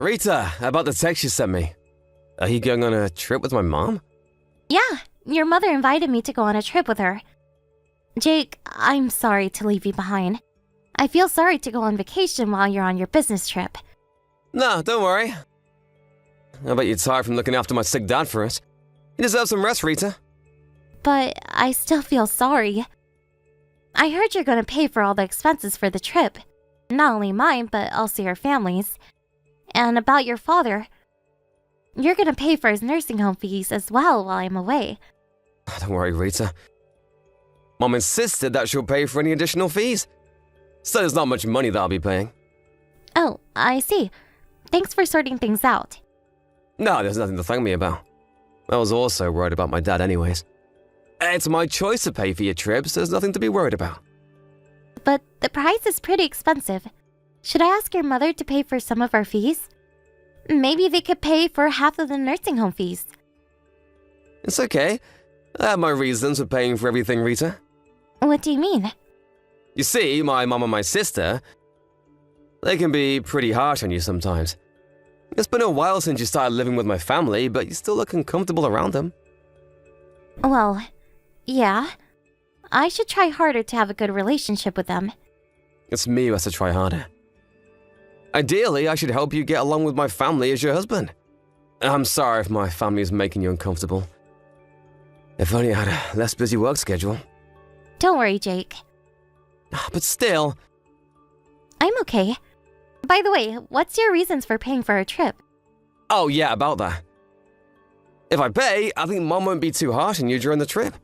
Rita, about the text you sent me. Are you going on a trip with my mom? Yeah, your mother invited me to go on a trip with her. Jake, I'm sorry to leave you behind. I feel sorry to go on vacation while you're on your business trip. No, don't worry. I bet you're tired from looking after my sick dad for us. You deserve some rest, Rita. But I still feel sorry. I heard you're going to pay for all the expenses for the trip. Not only mine, but also your family's. And about your father. You're going to pay for his nursing home fees as well while I'm away. Don't worry, Rita. Mom insisted that she'll pay for any additional fees. So there's not much money that I'll be paying. Oh, I see. Thanks for sorting things out. No, there's nothing to thank me about. I was also worried about my dad anyways. It's my choice to pay for your trips, there's nothing to be worried about. But the price is pretty expensive. Should I ask your mother to pay for some of our fees? Maybe they could pay for half of the nursing home fees. It's okay. I have my reasons for paying for everything, Rita. What do you mean? You see, my mom and my sister, they can be pretty harsh on you sometimes. It's been a while since you started living with my family, but you still look uncomfortable around them. Well, yeah. I should try harder to have a good relationship with them. It's me who has to try harder. Ideally, I should help you get along with my family as your husband. I'm sorry if my family is making you uncomfortable. If only I had a less busy work schedule. Don't worry, Jake. But still... I'm okay. By the way, what's your reasons for paying for our trip? Oh yeah, about that. If I pay, I think Mom won't be too harsh on you during the trip.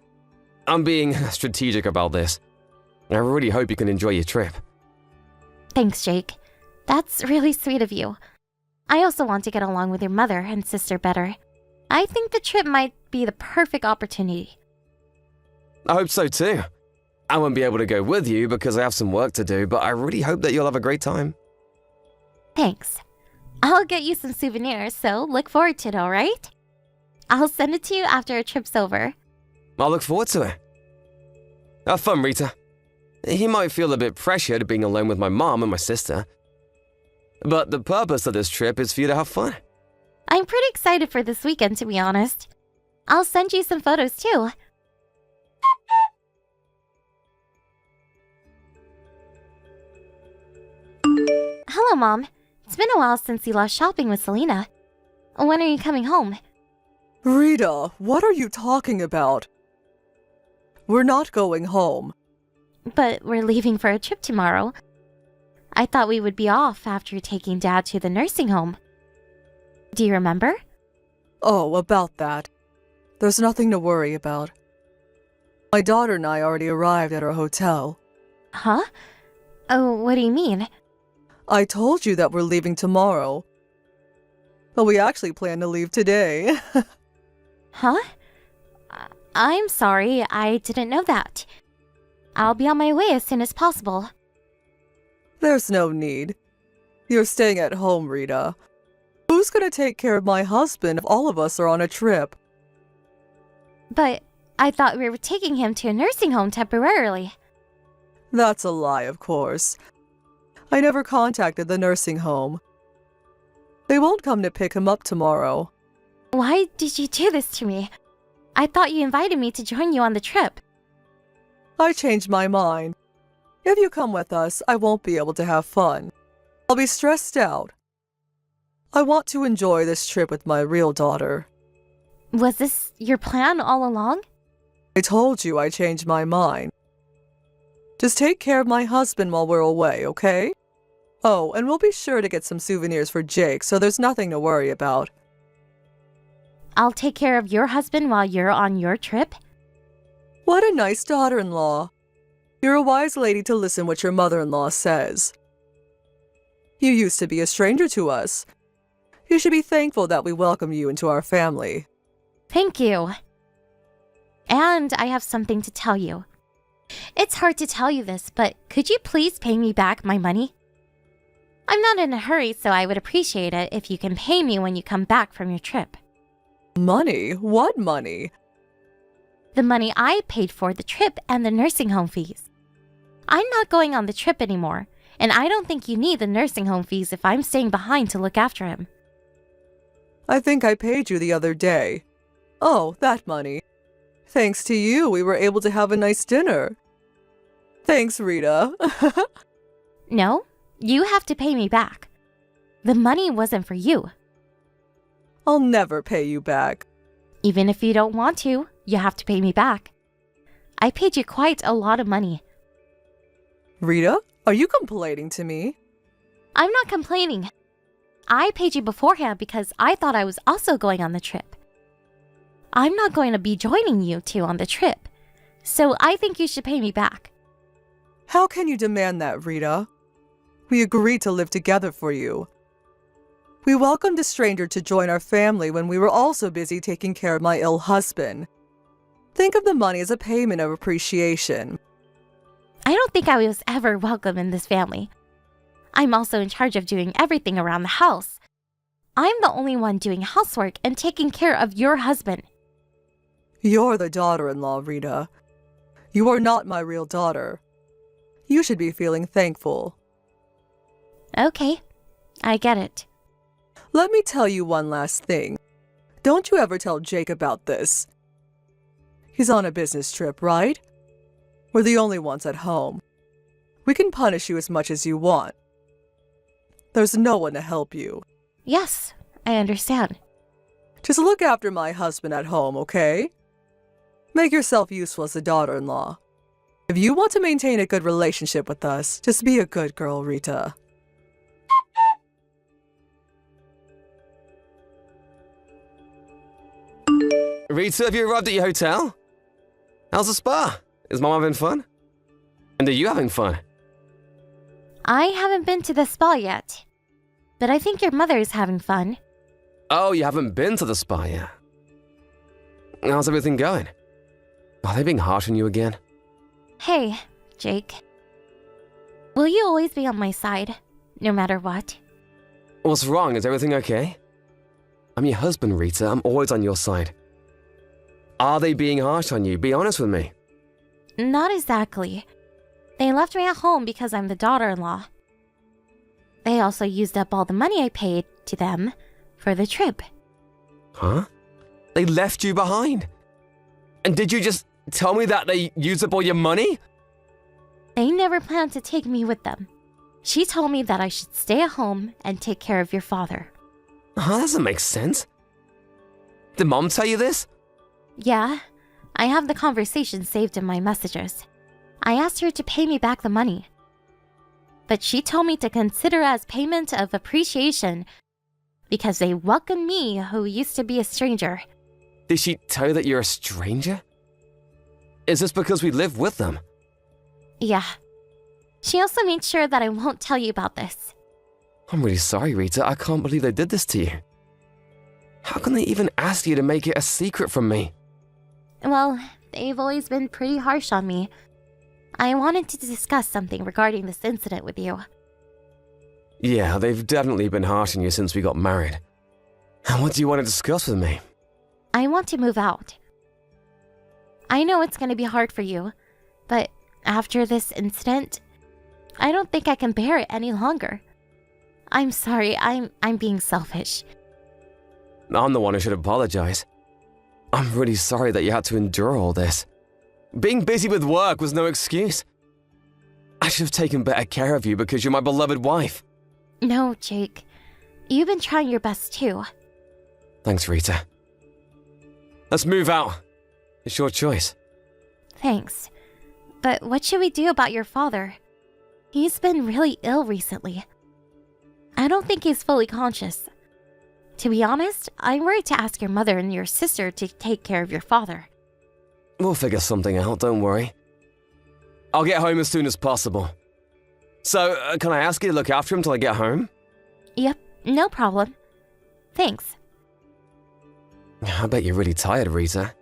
I'm being strategic about this. I really hope you can enjoy your trip. Thanks, Jake. That's really sweet of you. I also want to get along with your mother and sister better. I think the trip might be the perfect opportunity. I hope so too. I won't be able to go with you because I have some work to do, but I really hope that you'll have a great time. Thanks. I'll get you some souvenirs, so look forward to it, alright? I'll send it to you after our trip's over. I'll look forward to it. Have fun, Rita. You might feel a bit pressured being alone with my mom and my sister. But the purpose of this trip is for you to have fun. I'm pretty excited for this weekend, to be honest. I'll send you some photos, too. Hello, Mom. It's been a while since you left shopping with Selena. When are you coming home? Rita, what are you talking about? We're not going home. But we're leaving for a trip tomorrow. I thought we would be off after taking Dad to the nursing home. Do you remember? Oh, about that. There's nothing to worry about. My daughter and I already arrived at our hotel. Huh? Oh, what do you mean? I told you that we're leaving tomorrow. But we actually plan to leave today. Huh? I'm sorry, I didn't know that. I'll be on my way as soon as possible. There's no need. You're staying at home, Rita. Who's gonna take care of my husband if all of us are on a trip? But I thought we were taking him to a nursing home temporarily. That's a lie, of course. I never contacted the nursing home. They won't come to pick him up tomorrow. Why did you do this to me? I thought you invited me to join you on the trip. I changed my mind. If you come with us, I won't be able to have fun. I'll be stressed out. I want to enjoy this trip with my real daughter. Was this your plan all along? I told you I changed my mind. Just take care of my husband while we're away, okay? Oh, and we'll be sure to get some souvenirs for Jake, so there's nothing to worry about. I'll take care of your husband while you're on your trip? What a nice daughter-in-law. You're a wise lady to listen what your mother-in-law says. You used to be a stranger to us. You should be thankful that we welcome you into our family. Thank you. And I have something to tell you. It's hard to tell you this, but could you please pay me back my money? I'm not in a hurry, so I would appreciate it if you can pay me when you come back from your trip. Money? What money? The money I paid for the trip and the nursing home fees. I'm not going on the trip anymore, And I don't think you need the nursing home fees if I'm staying behind to look after him. I think I paid you the other day. Oh, that money. Thanks to you, we were able to have a nice dinner. Thanks, Rita. No, you have to pay me back. The money wasn't for you. I'll never pay you back. Even if you don't want to, you have to pay me back. I paid you quite a lot of money. Rita, are you complaining to me? I'm not complaining. I paid you beforehand because I thought I was also going on the trip. I'm not going to be joining you two on the trip, so I think you should pay me back. How can you demand that, Rita? We agreed to live together for you. We welcomed a stranger to join our family when we were also busy taking care of my ill husband. Think of the money as a payment of appreciation. I don't think I was ever welcome in this family. I'm also in charge of doing everything around the house. I'm the only one doing housework and taking care of your husband. You're the daughter-in-law, Rita. You are not my real daughter. You should be feeling thankful. Okay, I get it. Let me tell you one last thing. Don't you ever tell Jake about this. He's on a business trip, right? We're the only ones at home. We can punish you as much as you want. There's no one to help you. Yes, I understand. Just look after my husband at home, okay? Make yourself useful as a daughter-in-law. If you want to maintain a good relationship with us, just be a good girl, Rita. Rita, have you arrived at your hotel? How's the spa? Is Mom having fun? And are you having fun? I haven't been to the spa yet, but I think your mother is having fun. Oh, you haven't been to the spa yet? How's everything going? Are they being harsh on you again? Hey, Jake. Will you always be on my side, no matter what? What's wrong? Is everything okay? I'm your husband, Rita. I'm always on your side. Are they being harsh on you? Be honest with me. Not exactly. They left me at home because I'm the daughter-in-law. They also used up all the money I paid to them for the trip. Huh? They left you behind? And did you just tell me that they used up all your money? They never planned to take me with them. She told me that I should stay at home and take care of your father. That doesn't make sense. Did Mom tell you this? Yeah, I have the conversation saved in my messages. I asked her to pay me back the money. But she told me to consider as payment of appreciation because they welcomed me who used to be a stranger. Did she tell you that you're a stranger? Is this because we live with them? Yeah. She also made sure that I won't tell you about this. I'm really sorry, Rita. I can't believe they did this to you. How can they even ask you to make it a secret from me? Well, they've always been pretty harsh on me. I wanted to discuss something regarding this incident with you. Yeah, they've definitely been harsh on you since we got married. And what do you want to discuss with me? I want to move out. I know it's going to be hard for you, but after this incident, I don't think I can bear it any longer. I'm sorry, I'm being selfish. I'm the one who should apologize. I'm really sorry that you had to endure all this. Being busy with work was no excuse. I should have taken better care of you because you're my beloved wife. No, Jake. You've been trying your best too. Thanks, Rita. Let's move out. It's your choice. Thanks. But what should we do about your father? He's been really ill recently. I don't think he's fully conscious. To be honest, I'm worried to ask your mother and your sister to take care of your father. We'll figure something out, don't worry. I'll get home as soon as possible. So, can I ask you to look after him till I get home? Yep, no problem. Thanks. I bet you're really tired, Rita.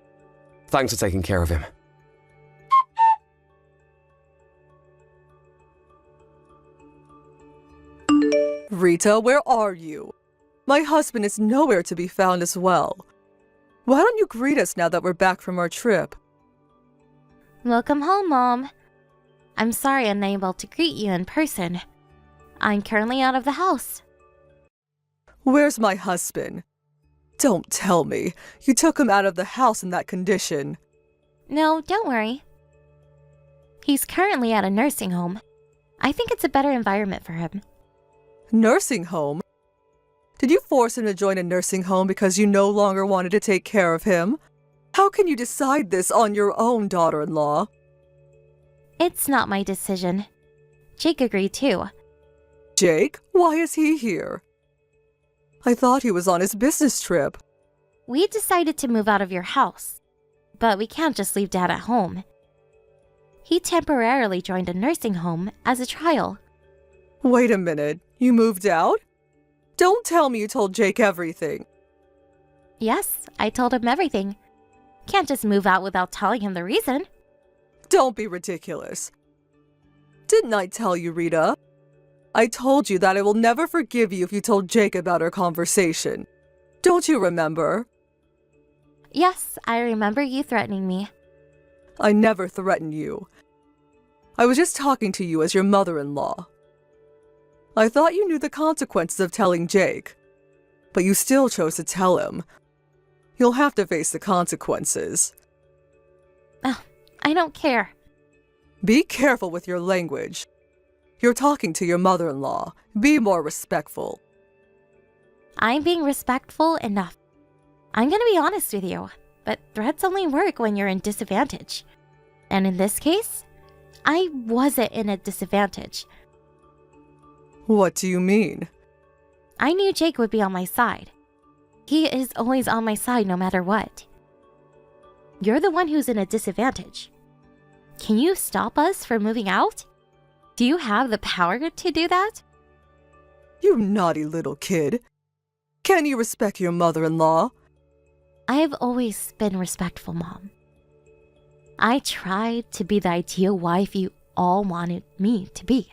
Thanks for taking care of him. Rita, where are you? My husband is nowhere to be found as well. Why don't you greet us now that we're back from our trip? Welcome home, Mom. I'm sorry I'm unable to greet you in person. I'm currently out of the house. Where's my husband? Don't tell me. You took him out of the house in that condition. No, don't worry. He's currently at a nursing home. I think it's a better environment for him. Nursing home? Did you force him to join a nursing home because you no longer wanted to take care of him? How can you decide this on your own, daughter-in-law? It's not my decision. Jake agreed too. Jake? Why is he here? I thought he was on his business trip. We decided to move out of your house, but we can't just leave Dad at home. He temporarily joined a nursing home as a trial. Wait a minute, you moved out? Don't tell me you told Jake everything. Yes, I told him everything. Can't just move out without telling him the reason. Don't be ridiculous. Didn't I tell you, Rita? I told you that I will never forgive you if you told Jake about our conversation. Don't you remember? Yes, I remember you threatening me. I never threatened you. I was just talking to you as your mother-in-law. I thought you knew the consequences of telling Jake, but you still chose to tell him. You'll have to face the consequences. I don't care. Be careful with your language. You're talking to your mother-in-law. Be more respectful. I'm being respectful enough. I'm gonna be honest with you, but threats only work when you're in disadvantage. And in this case, I wasn't in a disadvantage. What do you mean? I knew Jake would be on my side. He is always on my side no matter what. You're the one who's in a disadvantage. Can you stop us from moving out? Do you have the power to do that? You naughty little kid. Can you respect your mother-in-law? I have always been respectful, Mom. I tried to be the ideal wife you all wanted me to be.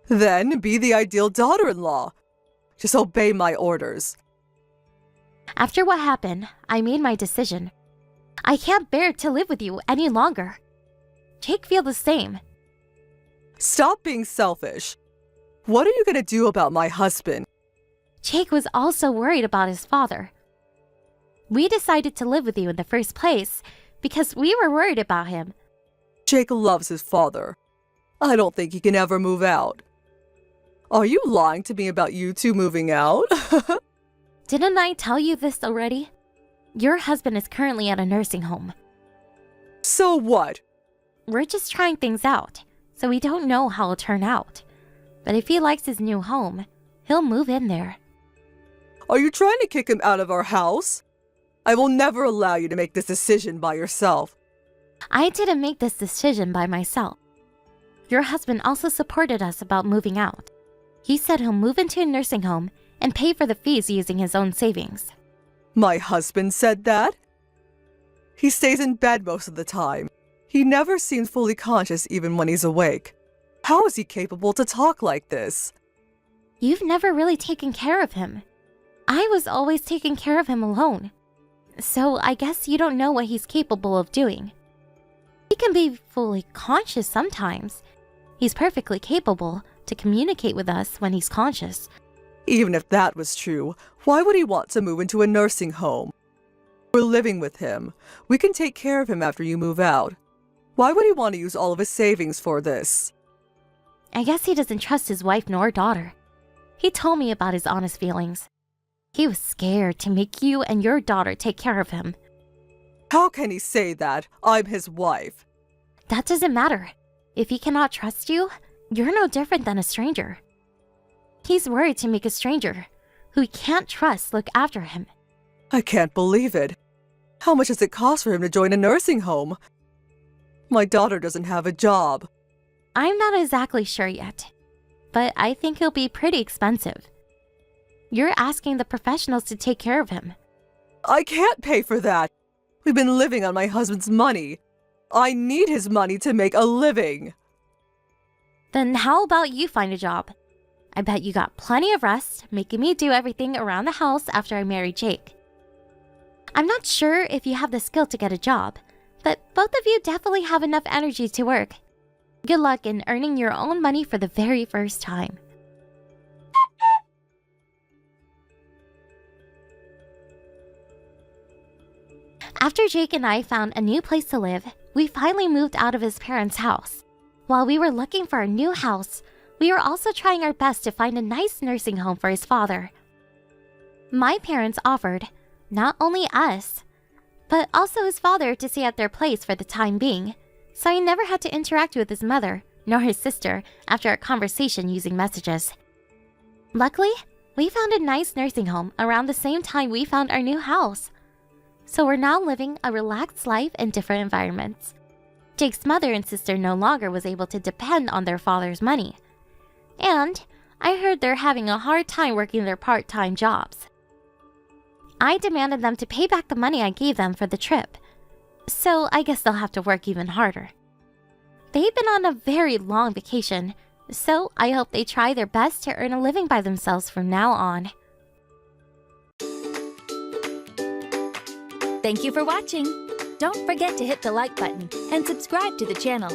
Then be the ideal daughter-in-law. Just obey my orders. After what happened, I made my decision. I can't bear to live with you any longer. Jake feels the same. Stop being selfish. What are you going to do about my husband? Jake was also worried about his father. We decided to live with you in the first place because we were worried about him. Jake loves his father. I don't think he can ever move out. Are you lying to me about you two moving out? Didn't I tell you this already? Your husband is currently at a nursing home. So what? We're just trying things out, so we don't know how it'll turn out. But if he likes his new home, he'll move in there. Are you trying to kick him out of our house? I will never allow you to make this decision by yourself. I didn't make this decision by myself. Your husband also supported us about moving out. He said he'll move into a nursing home and pay for the fees using his own savings. My husband said that? He stays in bed most of the time. He never seems fully conscious even when he's awake. How is he capable to talk like this? You've never really taken care of him. I was always taking care of him alone. So I guess you don't know what he's capable of doing. He can be fully conscious sometimes. He's perfectly capable to communicate with us when he's conscious. Even if that was true, why would he want to move into a nursing home? We're living with him. We can take care of him after you move out. Why would he want to use all of his savings for this? I guess he doesn't trust his wife nor daughter. He told me about his honest feelings. He was scared to make you and your daughter take care of him. How can he say that? I'm his wife. That doesn't matter. If he cannot trust you, you're no different than a stranger. He's worried to make a stranger, who he can't trust, look after him. I can't believe it. How much does it cost for him to join a nursing home? My daughter doesn't have a job. I'm not exactly sure yet, but I think it'll be pretty expensive. You're asking the professionals to take care of him. I can't pay for that. We've been living on my husband's money. I need his money to make a living. Then how about you find a job? I bet you got plenty of rest, making me do everything around the house after I married Jake. I'm not sure if you have the skill to get a job, but both of you definitely have enough energy to work. Good luck in earning your own money for the very first time. After Jake and I found a new place to live, we finally moved out of his parents' house. While we were looking for a new house, we were also trying our best to find a nice nursing home for his father. My parents offered, not only us, but also his father to stay at their place for the time being, so he never had to interact with his mother nor his sister after a conversation using messages. Luckily, we found a nice nursing home around the same time we found our new house. So we're now living a relaxed life in different environments. Jake's mother and sister no longer was able to depend on their father's money. And I heard they're having a hard time working their part-time jobs. I demanded them to pay back the money I gave them for the trip, so I guess they'll have to work even harder. They've been on a very long vacation, so I hope they try their best to earn a living by themselves from now on. Thank you for watching. Don't forget to hit the like button and subscribe to the channel.